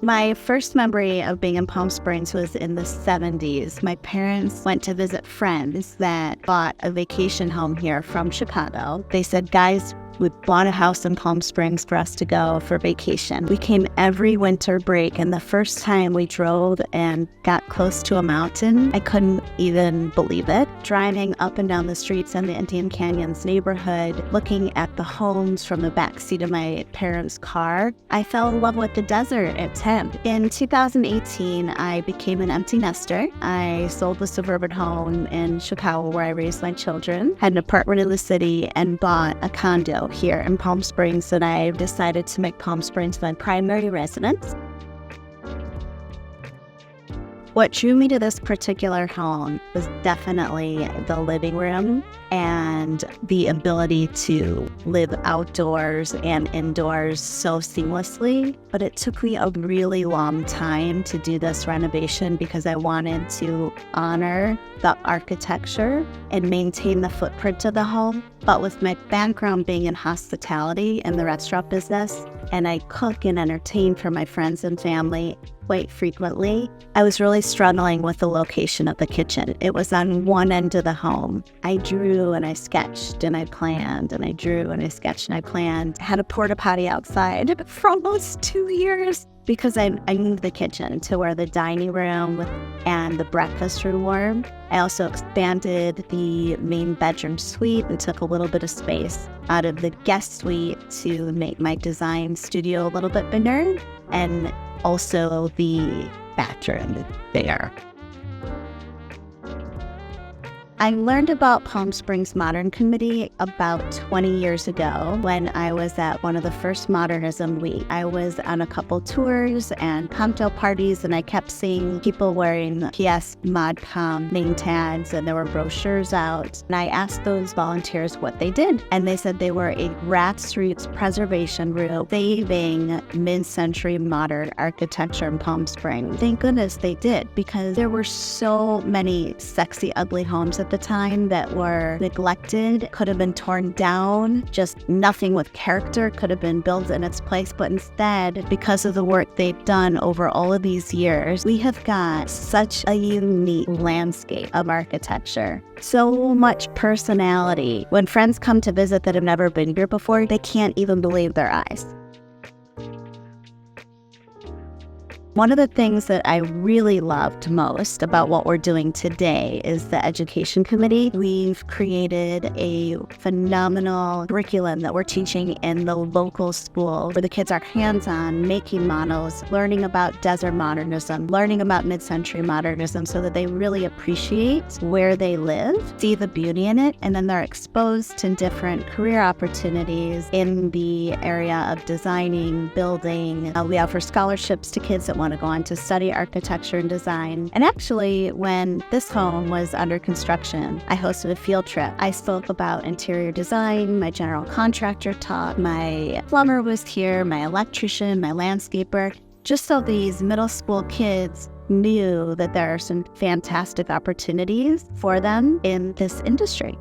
My first memory of being in Palm Springs was in the 70s. My parents went to visit friends that bought a vacation home here from Chicago. They said, guys, we bought a house in Palm Springs for us to go for vacation. We came every winter break, and the first time we drove and got close to a mountain, I couldn't even believe it. Driving up and down the streets in the Indian Canyons neighborhood, looking at the homes from the backseat of my parents' car, I fell in love with the desert at 10. In 2018, I became an empty nester. I sold the suburban home in Chicago where I raised my children, had an apartment in the city, and bought a condo here in Palm Springs, and I decided to make Palm Springs my primary residence. What drew me to this particular home was definitely the living room and the ability to live outdoors and indoors so seamlessly. But it took me a really long time to do this renovation because I wanted to honor the architecture and maintain the footprint of the home. But with my background being in hospitality and the restaurant business, and I cook and entertain for my friends and family quite frequently, I was really struggling with the location of the kitchen. It was on one end of the home. I drew and I sketched and I planned, and I drew and I sketched and I planned. I had a porta potty outside for almost 2 years because I moved the kitchen to where the dining room and the breakfast room were. I also expanded the main bedroom suite and took a little bit of space out of the guest suite to make my design studio a little bit bigger, and also the bathroom there. I learned about Palm Springs Modern Committee about 20 years ago when I was at one of the first Modernism Week. I was on a couple tours and cocktail parties, and I kept seeing people wearing PS ModCom name tags, and there were brochures out. And I asked those volunteers what they did, and they said they were a grassroots preservation group saving mid-century modern architecture in Palm Springs. Thank goodness they did, because there were so many sexy, ugly homes at the time that were neglected, could have been torn down, just nothing with character could have been built in its place. But instead, because of the work they've done over all of these years, we have got such a unique landscape of architecture. So much personality. When friends come to visit that have never been here before, they can't even believe their eyes. One of the things that I really loved most about what we're doing today is the Education Committee. We've created a phenomenal curriculum that we're teaching in the local school where the kids are hands-on, making models, learning about desert modernism, learning about mid-century modernism, so that they really appreciate where they live, see the beauty in it, and then they're exposed to different career opportunities in the area of designing, building. We offer scholarships to kids that want to go on to study architecture and design. And actually, when this home was under construction, I hosted a field trip. I spoke about interior design, my general contractor talk, my plumber was here, my electrician, my landscaper, just so these middle school kids knew that there are some fantastic opportunities for them in this industry.